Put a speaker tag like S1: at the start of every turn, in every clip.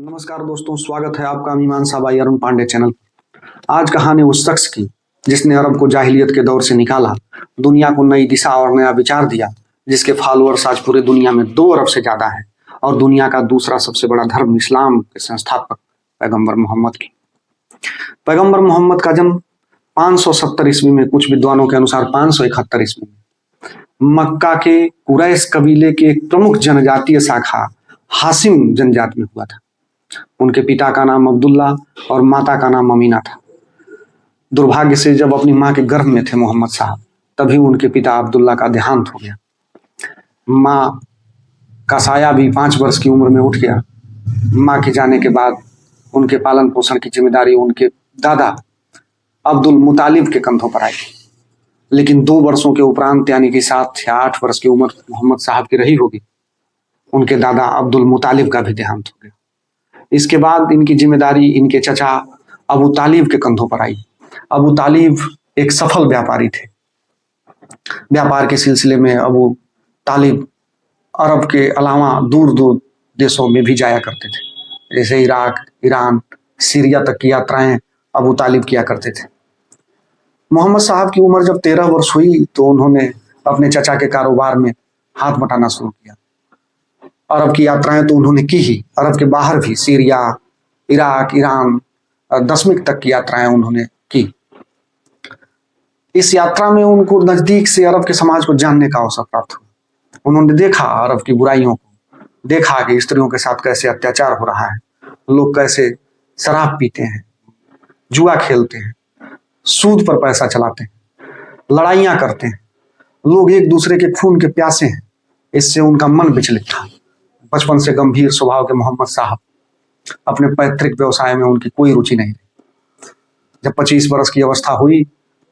S1: नमस्कार दोस्तों, स्वागत है आपका मीमांसा बाई अरुण पांडे चैनल पर। आज कहानी उस शख्स की जिसने अरब को जाहिलियत के दौर से निकाला, दुनिया को नई दिशा और नया विचार दिया, जिसके फॉलोअर्स आज पूरे दुनिया में 2 अरब से ज्यादा है और दुनिया का दूसरा सबसे बड़ा धर्म इस्लाम के संस्थापक पैगंबर मोहम्मद की। पैगंबर मोहम्मद का जन्म 570 ईस्वी में, कुछ विद्वानों के अनुसार 571 ईस्वी में मक्का के कुरैश कबीले के एक प्रमुख जनजातीय शाखा हाशिम जनजात में हुआ था। उनके पिता का नाम अब्दुल्ला और माता का नाम अमीना था। दुर्भाग्य से जब अपनी माँ के गर्भ में थे मोहम्मद साहब, तभी उनके पिता अब्दुल्ला का देहांत हो गया। माँ का साया भी 5 वर्ष की उम्र में उठ गया। माँ के जाने के बाद उनके पालन पोषण की जिम्मेदारी उनके दादा अब्दुल मुतालिब के कंधों पर आई। लेकिन 2 वर्षों के उपरांत, यानी कि 7 या 8 वर्ष की उम्र मोहम्मद साहब की रही होगी, उनके दादा अब्दुल मुतालिब का भी देहांत हो गया। इसके बाद इनकी जिम्मेदारी इनके चचा अबू तालिब के कंधों पर आई। अबू तालिब एक सफल व्यापारी थे। व्यापार के सिलसिले में अबू तालिब अरब के अलावा दूर दूर देशों में भी जाया करते थे, जैसे इराक, ईरान, सीरिया तक की यात्राएं अबू तालिब किया करते थे। मोहम्मद साहब की उम्र जब 13 वर्ष हुई तो उन्होंने अपने चचा के कारोबार में हाथ बटाना शुरू किया। अरब की यात्राएं तो उन्होंने की ही, अरब के बाहर भी, सीरिया, इराक, ईरान, दशमिक तक की यात्राएं उन्होंने की। इस यात्रा में उनको नजदीक से अरब के समाज को जानने का अवसर प्राप्त हुआ। उन्होंने देखा अरब की बुराइयों को, देखा कि स्त्रियों के साथ कैसे अत्याचार हो रहा है, लोग कैसे शराब पीते हैं, जुआ खेलते हैं, सूद पर पैसा चलाते हैं, लड़ाइयां करते हैं, लोग एक दूसरे के खून के प्यासे हैं। इससे उनका मन विचलित था। बचपन से गंभीर स्वभाव के मोहम्मद साहब, अपने पैतृक व्यवसाय में उनकी कोई रुचि नहीं थी। जब 25 वर्ष की अवस्था हुई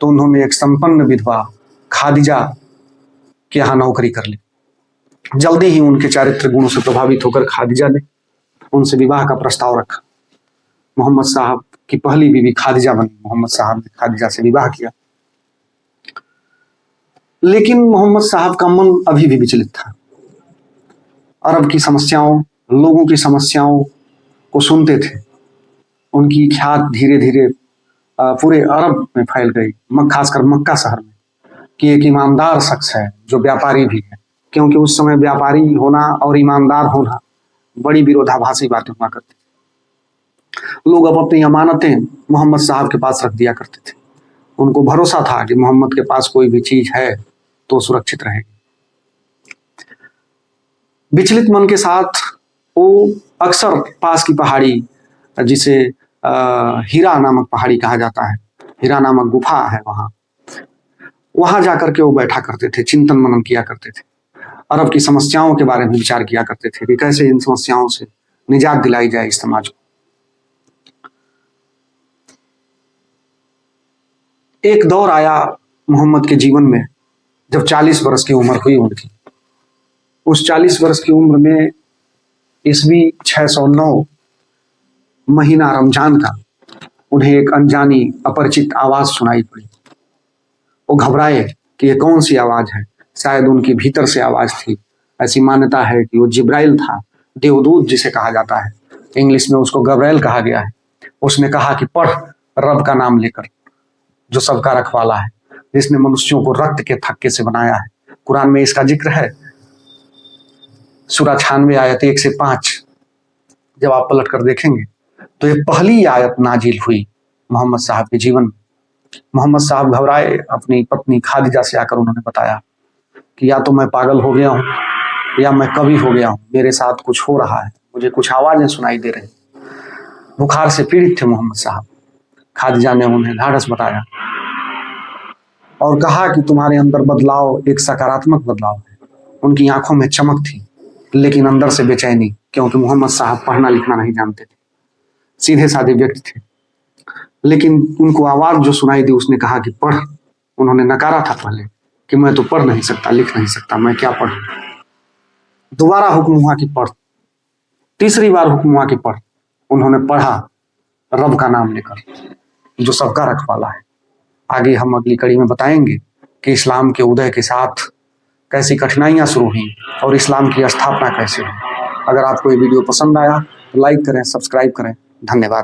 S1: तो उन्होंने एक संपन्न विधवा खादिजा के यहाँ नौकरी कर ली। जल्दी ही उनके चारित्र गुणों से प्रभावित होकर खादिजा ने उनसे विवाह का प्रस्ताव रखा। मोहम्मद साहब की पहली बीवी खादिजा बनी। मोहम्मद साहब ने खादिजा से विवाह किया, लेकिन मोहम्मद साहब का मन अभी भी विचलित था। अरब की समस्याओं, लोगों की समस्याओं को सुनते थे। उनकी ख्यात धीरे धीरे पूरे अरब में फैल गई, खासकर मक्का शहर में, कि एक ईमानदार शख्स है जो व्यापारी भी है। क्योंकि उस समय व्यापारी होना और ईमानदार होना बड़ी विरोधाभासी बातें हुआ करती थी। लोग अब अपनी अमानतें मोहम्मद साहब के पास रख दिया करते थे। उनको भरोसा था कि मोहम्मद के पास कोई भी चीज है तो सुरक्षित रहेगी। विचलित मन के साथ वो अक्सर पास की पहाड़ी, जिसे हीरा नामक पहाड़ी कहा जाता है, हीरा नामक गुफा है, वहां जाकर के वो बैठा करते थे, चिंतन मनन किया करते थे। अरब की समस्याओं के बारे में विचार किया करते थे कि कैसे इन समस्याओं से निजात दिलाई जाए इस समाज को। एक दौर आया मोहम्मद के जीवन में जब 40 वर्ष की उम्र हुई उनकी। उस 40 वर्ष की उम्र में ईस्वी 609 महीना रमजान का उन्हें एक अनजानी अपरिचित आवाज सुनाई पड़ी। वो घबराए कि ये कौन सी आवाज है। शायद उनकी भीतर से आवाज थी। ऐसी मान्यता है कि वो जिब्राइल था, देवदूत जिसे कहा जाता है, इंग्लिश में उसको गब्राइल कहा गया है। उसने कहा कि पढ़ रब का नाम लेकर, जो सबका रखवाला है, जिसने मनुष्यों को रक्त के थक्के से बनाया है। कुरान में इसका जिक्र है, सूरा 96 आयत 1 से 5। जब आप पलट कर देखेंगे तो ये पहली आयत नाजिल हुई मोहम्मद साहब के जीवन में। मोहम्मद साहब घबराए। अपनी पत्नी खादिजा से आकर उन्होंने बताया कि या तो मैं पागल हो गया हूँ या मैं कवि हो गया हूँ, मेरे साथ कुछ हो रहा है, मुझे कुछ आवाजें सुनाई दे रही। बुखार से पीड़ित थे मोहम्मद साहब। खादिजा ने उन्हें ढाढ़स बताया और कहा कि तुम्हारे अंदर बदलाव एक सकारात्मक बदलाव है। उनकी आंखों में चमक थी, लेकिन अंदर से बेचैनी, क्योंकि मोहम्मद साहब पढ़ना लिखना नहीं जानते थे, सीधे साधे व्यक्ति थे। लेकिन उनको आवाज जो सुनाई दी, उसने कहा कि पढ़। उन्होंने नकारा था पहले कि मैं तो पढ़ नहीं सकता, लिख नहीं सकता, मैं क्या पढ़ूं। दोबारा हुक्म हुआ कि पढ़। तीसरी बार हुक्म हुआ कि पढ़। उन्होंने पढ़ा रब का नाम लेकर, जो सबका रखवाला है। आगे हम अगली कड़ी में बताएंगे कि इस्लाम के उदय के साथ कैसी कठिनाइयां शुरू हुई और इस्लाम की स्थापना कैसे हुई। अगर आपको ये वीडियो पसंद आया तो लाइक करें, सब्सक्राइब करें। धन्यवाद।